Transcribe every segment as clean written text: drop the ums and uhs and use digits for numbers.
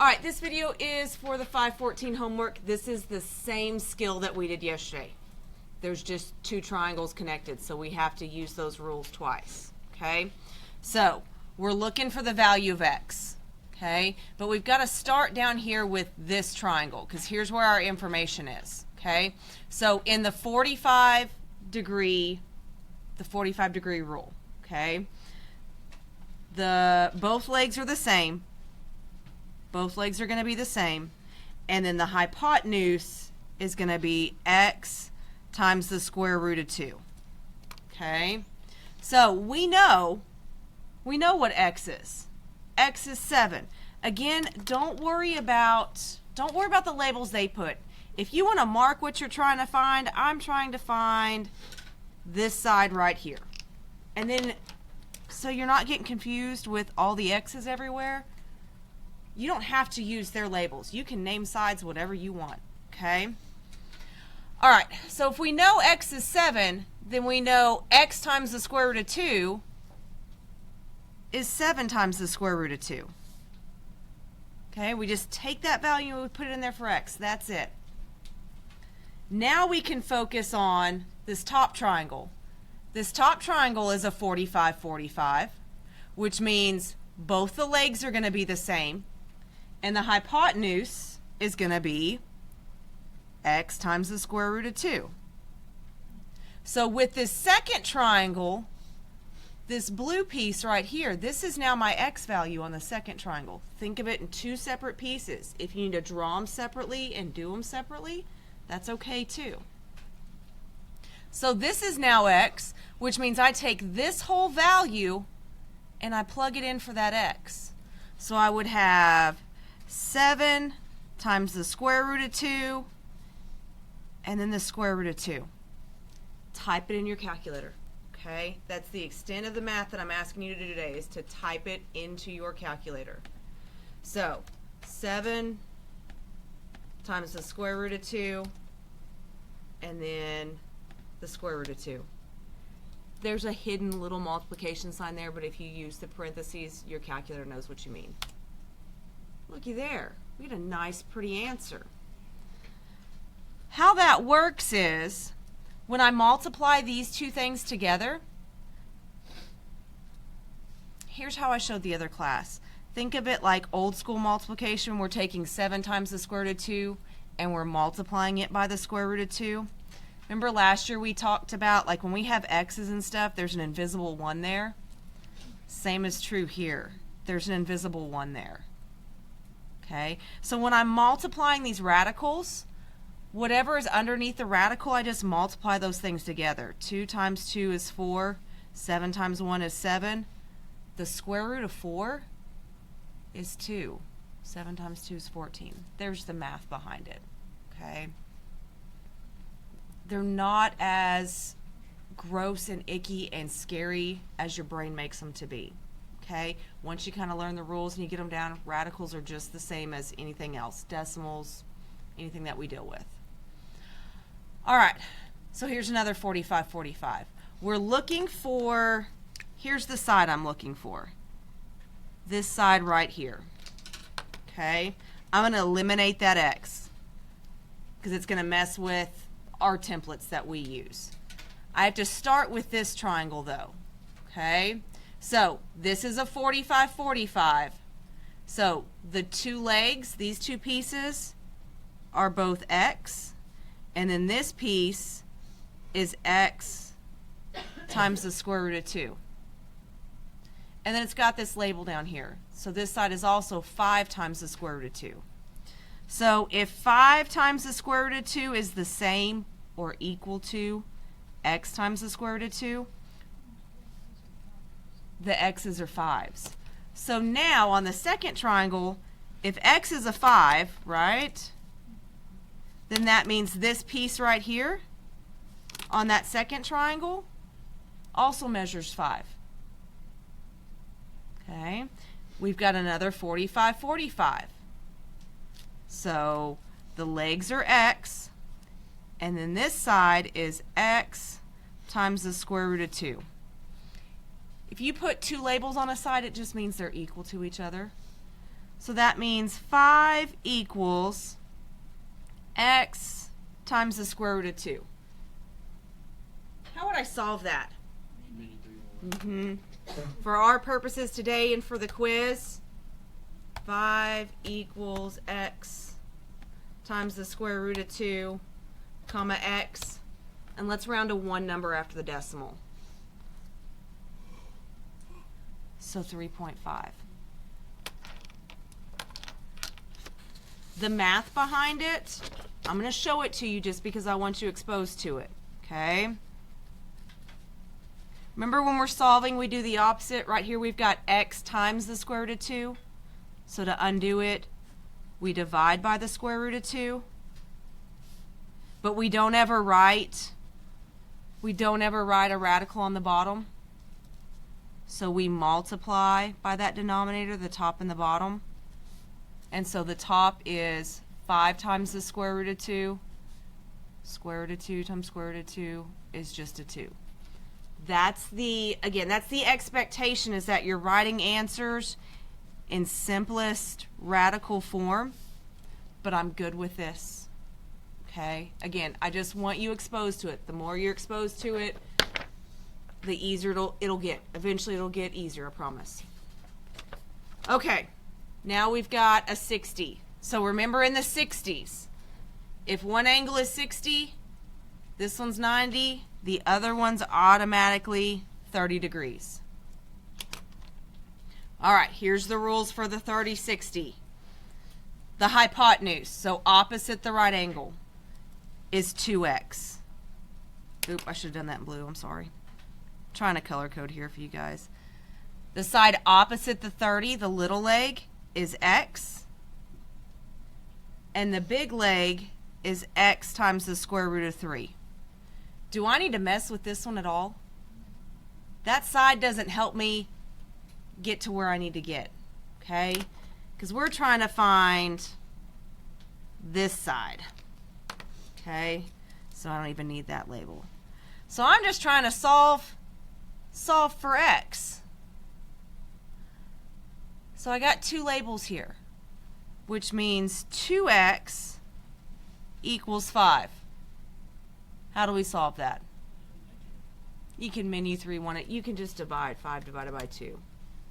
All right, this video is for the 514 homework. This is the same skill that we did yesterday. There's just two triangles connected, so we have to use those rules twice, okay? So we're looking for the value of x, okay? But we've got to start down here with this triangle, because here's where our information is, okay? So in the 45 degree rule, okay? Both legs are the same. Both legs are going to be the same. And then the hypotenuse is going to be x times the square root of 2. Okay? So we know what x is. X is 7. Again, don't worry about the labels they put. If you want to mark what you're trying to find, I'm trying to find this side right here. And then, so you're not getting confused with all the x's everywhere, you don't have to use their labels. You can name sides whatever you want, okay? All right, so if we know x is 7, then we know x times the square root of 2 is 7 times the square root of 2. Okay, we just take that value and we put it in there for x. That's it. Now we can focus on this top triangle. This top triangle is a 45-45, which means both the legs are going to be the same. And the hypotenuse is going to be x times the square root of 2. So with this second triangle, this blue piece right here, this is now my x value on the second triangle. Think of it in two separate pieces. If you need to draw them separately and do them separately, that's okay too. So this is now x, which means I take this whole value and I plug it in for that x. So I would have 7 times the square root of 2 and then the square root of 2. Type it in your calculator, okay? That's the extent of the math that I'm asking you to do today, is to type it into your calculator. So 7 times the square root of 2 and then the square root of 2. There's a hidden little multiplication sign there, but if you use the parentheses, your calculator knows what you mean. Looky there. We get a nice, pretty answer. How that works is, when I multiply these two things together, here's how I showed the other class. Think of it like old school multiplication. We're taking 7 times the square root of 2 and we're multiplying it by the square root of 2. Remember last year we talked about, like, when we have x's and stuff, there's an invisible 1 there. Same is true here. There's an invisible 1 there. Okay? So when I'm multiplying these radicals, whatever is underneath the radical, I just multiply those things together. 2 times 2 is 4. 7 times 1 is 7. The square root of 4 is 2. 7 times 2 is 14. There's the math behind it. Okay? They're not as gross and icky and scary as your brain makes them to be. Okay? Once you kind of learn the rules and you get them down, radicals are just the same as anything else. Decimals, anything that we deal with. All right, so here's another 45-45. We're looking for, here's the side I'm looking for. This side right here. Okay? I'm going to eliminate that x because it's going to mess with our templates that we use. I have to start with this triangle though. Okay? So this is a 45-45. So the two legs, these two pieces, are both x, and then this piece is x times the square root of 2. And then it's got this label down here. So this side is also 5 times the square root of 2. So if 5 times the square root of 2 is the same or equal to x times the square root of 2, the x's are 5s. So now on the second triangle, if x is a 5, right, then that means this piece right here on that second triangle also measures 5. Okay, we've got another 45-45. So the legs are x, and then this side is x times the square root of 2. If you put two labels on a side, it just means they're equal to each other. So that means 5 equals x times the square root of 2. How would I solve that? For our purposes today and for the quiz, 5 equals x times the square root of 2, comma x, and let's round to one number after the decimal. So 3.5. The math behind it, I'm going to show it to you just because I want you exposed to it, okay? Remember when we're solving, we do the opposite. Right here we've got x times the square root of 2. So to undo it, we divide by the square root of 2. But we don't ever write a radical on the bottom. So we multiply by that denominator, the top and the bottom. And so the top is 5 times the square root of 2. Square root of 2 times square root of 2 is just a 2. That's the expectation, is that you're writing answers in simplest radical form, but I'm good with this. Okay? Again, I just want you exposed to it. The more you're exposed to it, the easier it'll get. Eventually it'll get easier, I promise. Okay. Now we've got a 60. So remember, in the 60s, if one angle is 60, this one's 90, the other one's automatically 30 degrees. All right, here's the rules for the 30-60. The hypotenuse, so opposite the right angle, is 2x. Oop, I should have done that in blue, I'm sorry. I'm trying to color code here for you guys. The side opposite the 30, the little leg, is x. And the big leg is x times the square root of 3. Do I need to mess with this one at all? That side doesn't help me get to where I need to get, okay? Because we're trying to find this side, okay? So I don't even need that label. So I'm just trying to solve for x. So I got two labels here, which means 2x equals 5. How do we solve that? You can menu 3-1 it. You can just divide 5 divided by 2.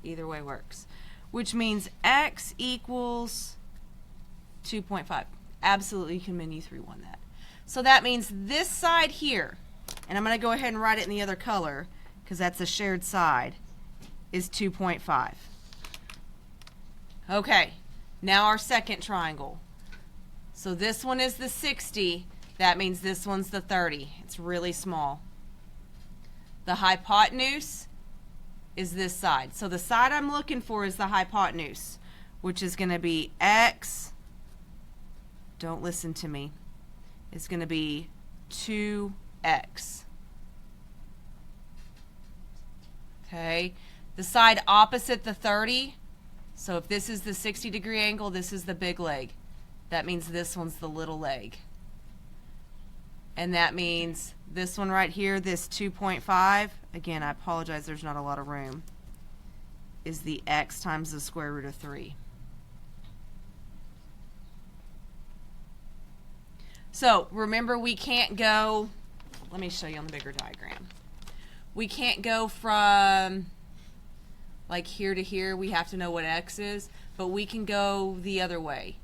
Either way works. Which means x equals 2.5. Absolutely, you can menu 3-1 that. So that means this side here, and I'm going to go ahead and write it in the other color because that's a shared side, is 2.5. Okay, now our second triangle. So this one is the 60. That means this one's the 30. It's really small. The hypotenuse is this side. So the side I'm looking for is the hypotenuse, which is going to be x, don't listen to me, it's going to be 2x. Okay, the side opposite the 30, so if this is the 60-degree angle, this is the big leg. That means this one's the little leg. And that means this one right here, this 2.5, again, I apologize, there's not a lot of room, is the x times the square root of 3. So remember, we can't go, let me show you on the bigger diagram. We can't go from like here to here. We have to know what x is, but we can go the other way.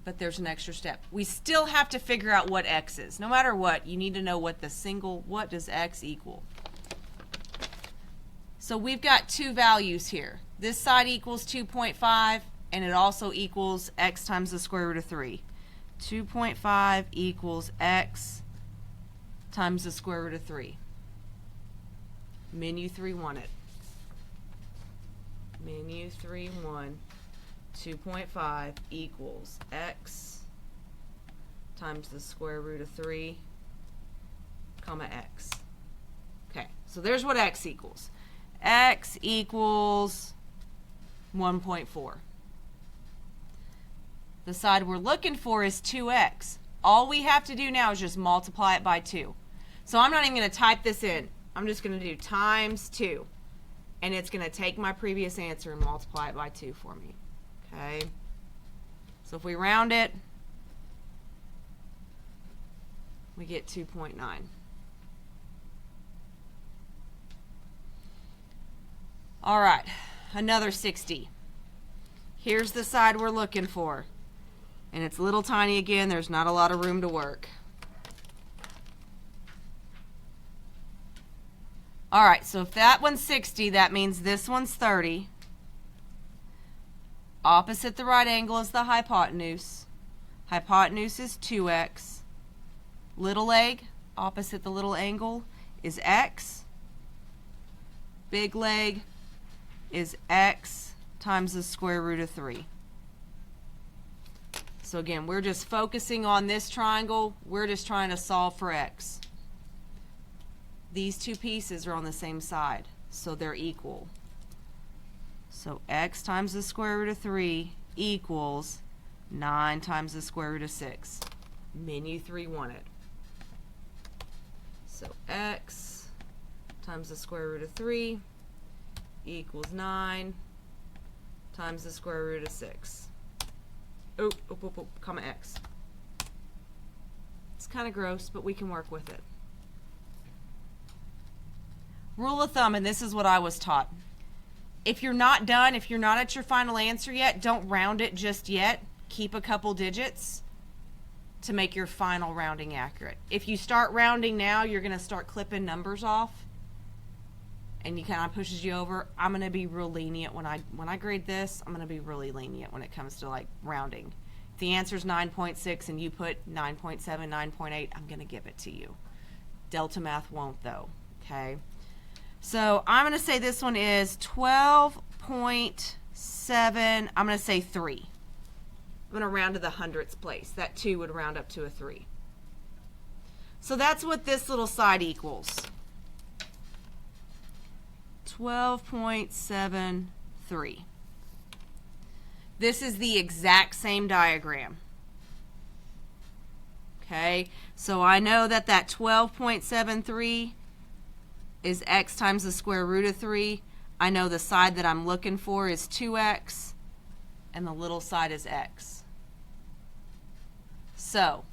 But there's an extra step. We still have to figure out what x is. No matter what, you need to know what what does x equal. So we've got two values here. This side equals 2.5, and it also equals x times the square root of 3. 2.5 equals x times the square root of 3. Menu 3-1 it. Menu 3-1. 2.5 equals x times the square root of 3, comma x. Okay, so there's what x equals. X equals 1.4. The side we're looking for is 2x. All we have to do now is just multiply it by 2. So I'm not even going to type this in. I'm just going to do times 2. And it's going to take my previous answer and multiply it by 2 for me. Okay. So if we round it, we get 2.9. All right, another 60. Here's the side we're looking for. And it's little tiny again. There's not a lot of room to work. All right, so if that one's 60, that means this one's 30. Opposite the right angle is the hypotenuse. Hypotenuse is 2x. Little leg, opposite the little angle, is x. Big leg is x times the square root of 3. So again, we're just focusing on this triangle. We're just trying to solve for x. These two pieces are on the same side, so they're equal. So x times the square root of 3 equals 9 times the square root of 6. Menu 3 wanted. So x times the square root of 3 equals 9 times the square root of 6. Comma x. It's kind of gross, but we can work with it. Rule of thumb, and this is what I was taught. If you're not done, if you're not at your final answer yet, don't round it just yet. Keep a couple digits to make your final rounding accurate. If you start rounding now, you're going to start clipping numbers off, and you kind of pushes you over. I'm going to be real lenient when I grade this. I'm going to be really lenient when it comes to like rounding. If the answer is 9.6 and you put 9.7, 9.8, I'm going to give it to you. Delta Math won't though. Okay. So I'm going to say this one is 12.7. I'm going to say 3. I'm going to round to the hundredths place. That 2 would round up to a 3. So that's what this little side equals. 12.73. This is the exact same diagram. Okay, so I know that 12.73 is x times the square root of 3. I know the side that I'm looking for is 2x, and the little side is x. So,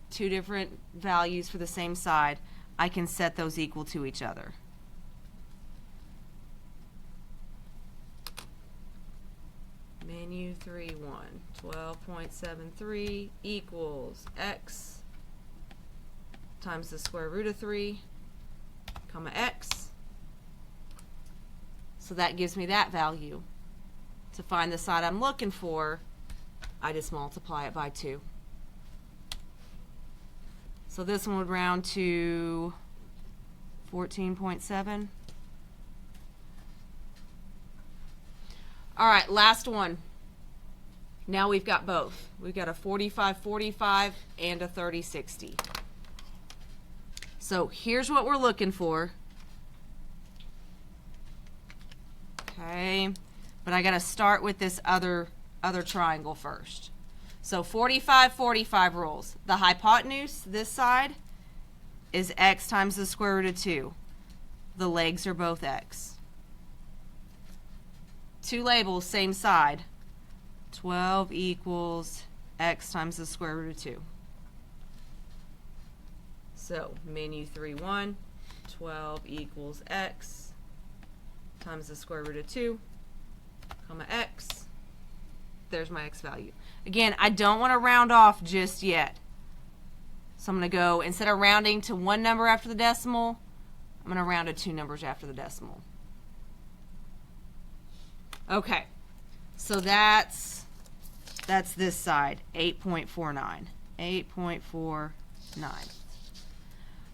two different values for the same side. I can set those equal to each other. Menu 3, 12.73 equals x times the square root of 3, comma x. So that gives me that value. To find the side I'm looking for, I just multiply it by 2. So this one would round to 14.7. All right, last one. Now we've got both. We've got a 45-45 and a 30-60. So here's what we're looking for. Okay, but I got to start with this other triangle first. So 45-45 rules. The hypotenuse, this side, is x times the square root of 2. The legs are both x. Two labels, same side. 12 equals x times the square root of 2. So menu 3, 1, 12 equals x times the square root of 2, comma x. There's my x value. Again, I don't want to round off just yet. So I'm going to go, instead of rounding to one number after the decimal, I'm going to round to 2 numbers after the decimal. Okay, so that's this side, 8.49. 8.49.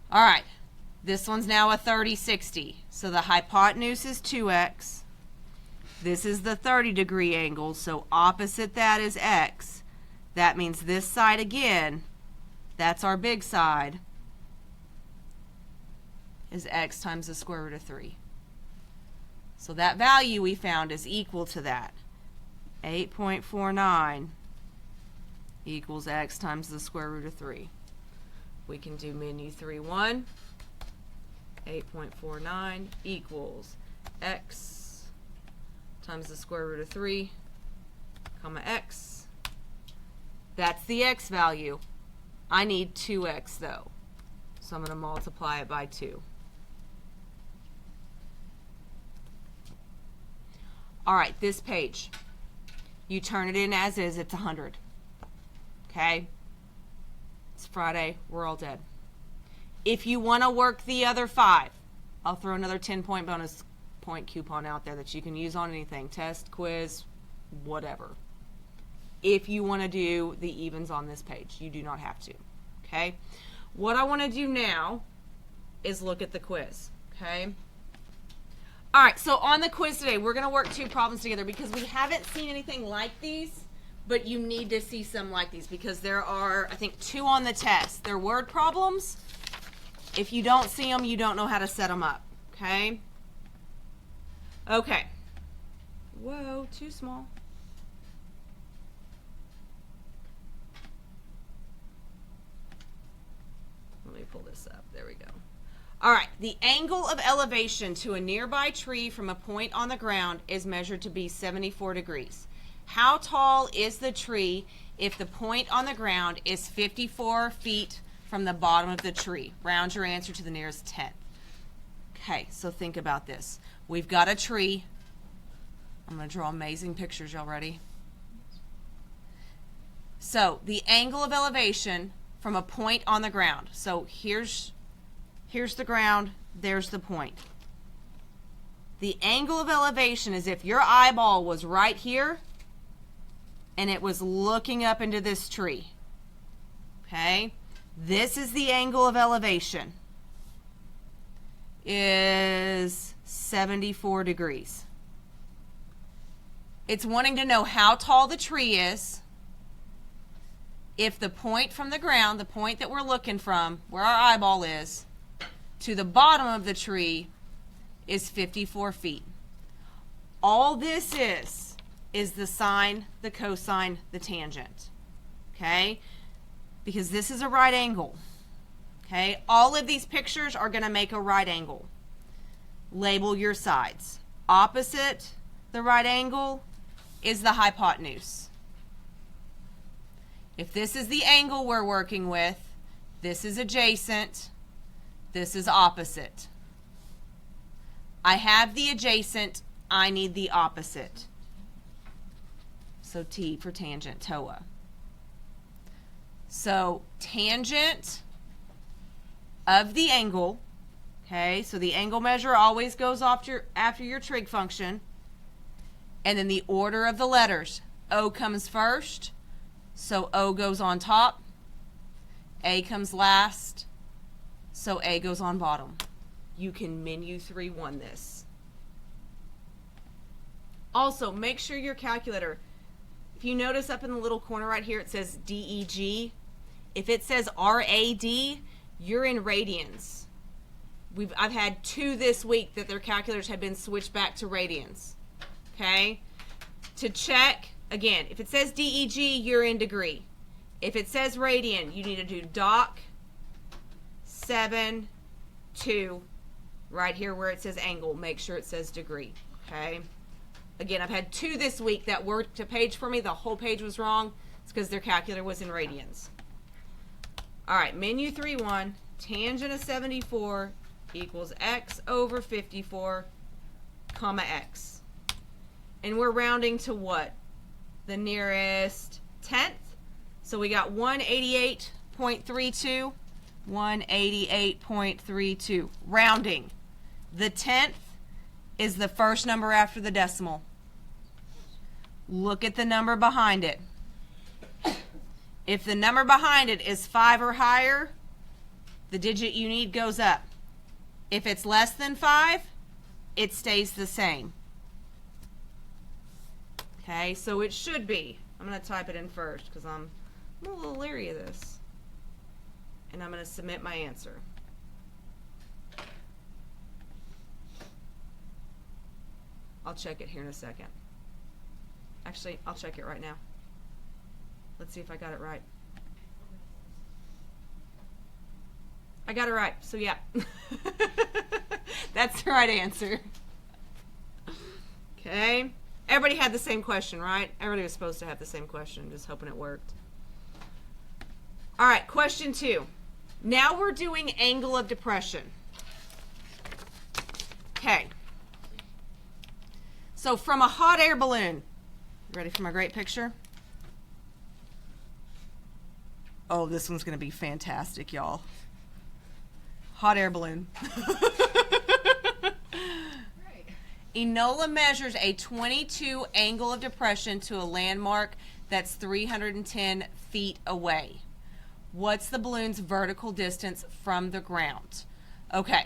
All right, this one's now a 30-60. So the hypotenuse is 2x. This is the 30-degree angle, so opposite that is x. That means this side again, that's our big side, is x times the square root of 3. So that value we found is equal to that. 8.49 equals x times the square root of 3. We can do menu 3, 1. 8.49 equals x times the square root of 3, comma x. That's the x value. I need 2x though. So I'm going to multiply it by 2. All right, this page. You turn it in as is, it's 100. Okay? It's Friday, we're all dead. If you want to work the other 5, I'll throw another 10-point bonus point coupon out there that you can use on anything, test, quiz, whatever. If you want to do the evens on this page, you do not have to. Okay? What I want to do now is look at the quiz. Okay? All right, so on the quiz today, we're going to work 2 problems together because we haven't seen anything like these, but you need to see some like these because there are, I think, 2 on the test. They're word problems. If you don't see them, you don't know how to set them up. Okay? Okay. Whoa, too small. Let me pull this up. There we go. All right. The angle of elevation to a nearby tree from a point on the ground is measured to be 74 degrees. How tall is the tree if the point on the ground is 54 feet from the bottom of the tree? Round your answer to the nearest tenth. Okay, so think about this. We've got a tree. I'm going to draw amazing pictures. Y'all ready? So the angle of elevation from a point on the ground. So here's the ground, there's the point. The angle of elevation is if your eyeball was right here and it was looking up into this tree. Okay? This is the angle of elevation. Is 74 degrees. It's wanting to know how tall the tree is. If the point from the ground, the point that we're looking from, where our eyeball is, to the bottom of the tree is 54 feet. All this is the sine, the cosine, the tangent. Okay? Because this is a right angle. Okay? All of these pictures are going to make a right angle. Label your sides. Opposite the right angle is the hypotenuse. If this is the angle we're working with, this is adjacent, this is opposite. I have the adjacent, I need the opposite. So T for tangent, TOA. So tangent of the angle, okay, so the angle measure always goes after your trig function, and then the order of the letters. O comes first, so O goes on top. A comes last, so A goes on bottom. You can menu 3-1 this. Also, make sure your calculator, if you notice up in the little corner right here, it says DEG. If it says RAD, you're in radians. I've had 2 this week that their calculators have been switched back to radians. Okay? To check, again, if it says DEG, you're in degree. If it says radian, you need to do doc 7 2 right here where it says angle. Make sure it says degree. Okay? Again, I've had 2 this week that worked a page for me. The whole page was wrong. It's because their calculator was in radians. All right, menu 3-1, tangent of 74 equals x over 54, comma x. And we're rounding to what? The nearest tenth. So we got 188.32, 188.32. Rounding. The tenth is the first number after the decimal. Look at the number behind it. If the number behind it is 5 or higher, the digit you need goes up. If it's less than 5, it stays the same. Okay, so it should be. I'm going to type it in first because I'm a little leery of this. And I'm going to submit my answer. I'll check it here in a second. Actually, I'll check it right now. Let's see if I got it right. I got it right, so yeah. That's the right answer. Okay. Everybody had the same question, right? Everybody was supposed to have the same question. Just hoping it worked. All right, question 2. Now we're doing angle of depression. Okay. So from a hot air balloon, ready for my great picture? Oh, this one's going to be fantastic, y'all. Hot air balloon. Enola measures a 22 angle of depression to a landmark that's 310 feet away. What's the balloon's vertical distance from the ground? Okay,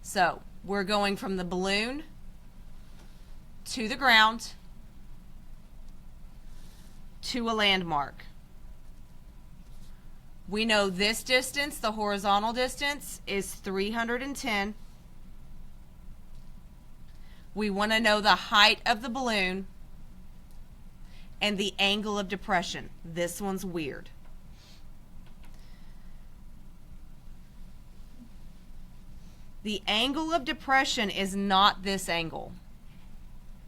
so we're going from the balloon to the ground to a landmark. We know this distance, the horizontal distance, is 310. We want to know the height of the balloon and the angle of depression. This one's weird. The angle of depression is not this angle.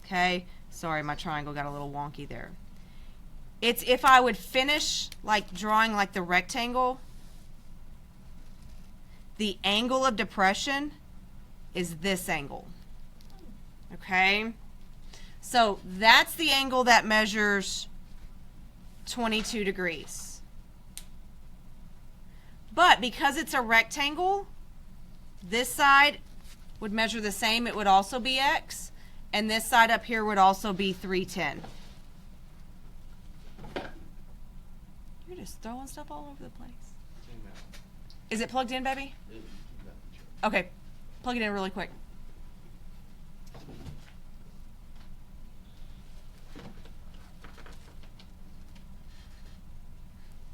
Okay? Sorry, my triangle got a little wonky there. It's if I would finish like drawing like the rectangle, the angle of depression is this angle. Okay? So that's the angle that measures 22 degrees. But because it's a rectangle, this side would measure the same. It would also be x. And this side up here would also be 310. You're just throwing stuff all over the place. Is it plugged in, baby? Okay. Plug it in really quick.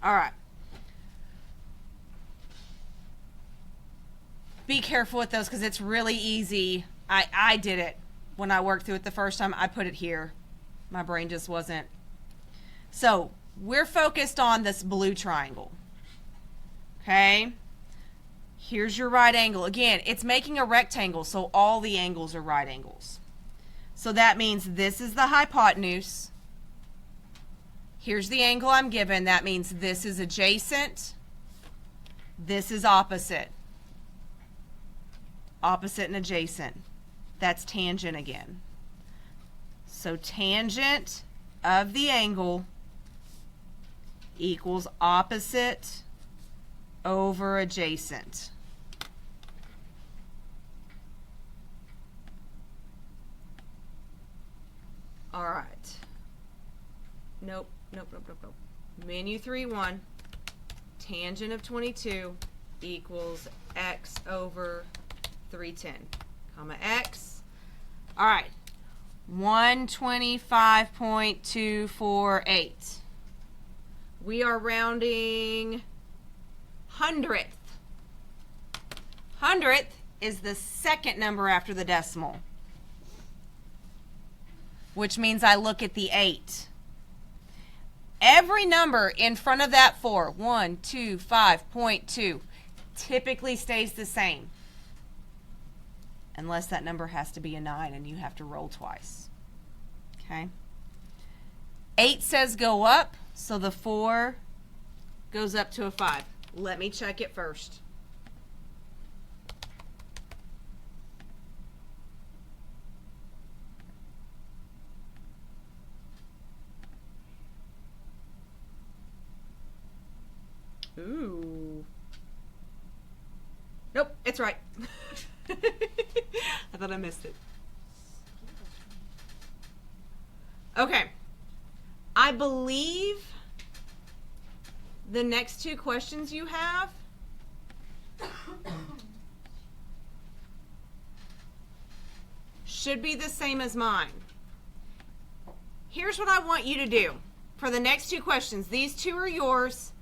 All right. Be careful with those because it's really easy. I did it when I worked through it the first time. I put it here. My brain just wasn't. So we're focused on this blue triangle. Okay. Here's your right angle. Again, it's making a rectangle, so all the angles are right angles. So that means this is the hypotenuse. Here's the angle I'm given. That means this is adjacent. This is opposite. Opposite and adjacent. That's tangent again. So tangent of the angle equals opposite over adjacent. All right. Nope. Menu 3-1, tangent of 22 equals x over 310, comma x. All right, 125.248. We are rounding hundredth. Hundredth is the second number after the decimal, which means I look at the 8. Every number in front of that 4, 125.2, typically stays the same. Unless that number has to be a 9 and you have to roll twice. Okay? 8 says go up, so the 4 goes up to a 5. Let me check it first. Ooh. Nope, it's right. I thought I missed it. Okay. I believe the next 2 questions you have should be the same as mine. Here's what I want you to do. For the next 2 questions, these 2 are yours.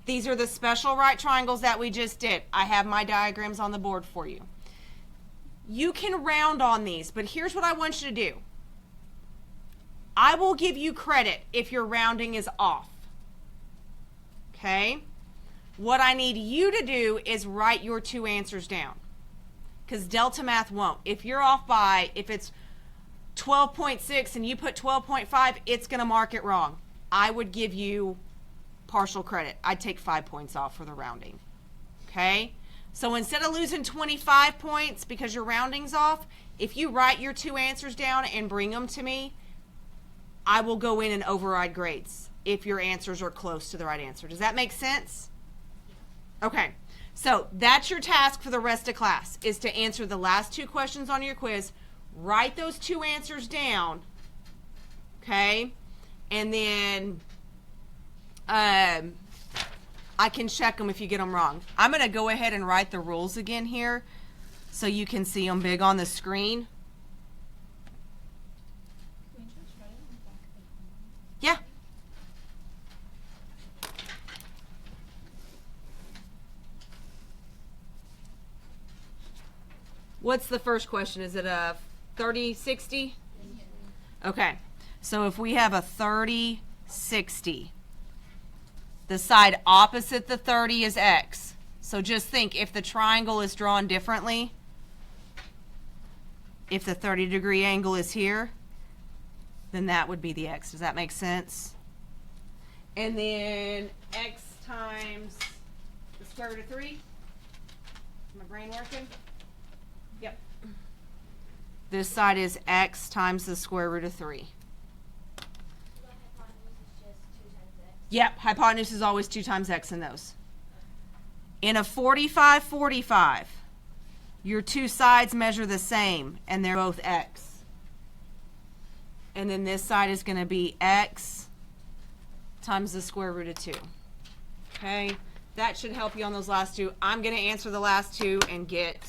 These are the special right triangles that we just did. I have my diagrams on the board for you. You can round on these, but here's what I want you to do. I will give you credit if your rounding is off. Okay? What I need you to do is write your 2 answers down, because Delta Math won't. If you're off by, if it's 12.6 and you put 12.5, it's going to mark it wrong. I would give you partial credit. I'd take 5 points off for the rounding. Okay? So instead of losing 25 points because your rounding's off, if you write your 2 answers down and bring them to me, I will go in and override grades if your answers are close to the right answer. Does that make sense? Okay. So that's your task for the rest of class, is to answer the last 2 questions on your quiz. Write those 2 answers down. Okay? And then I can check them if you get them wrong. I'm going to go ahead and write the rules again here so you can see them big on the screen. Yeah. What's the first question? Is it a 30-60? Okay. So if we have a 30-60, the side opposite the 30 is x. So just think, if the triangle is drawn differently, if the 30-degree angle is here, then that would be the x. Does that make sense? And then x times the square root of 3. Is my brain working? Yep. This side is x times the square root of 3. Yep, hypotenuse is always 2 times x in those. In a 45-45, your 2 sides measure the same, and they're both x. And then this side is going to be x times the square root of 2. Okay, that should help you on those last 2. I'm going to answer the last 2 and get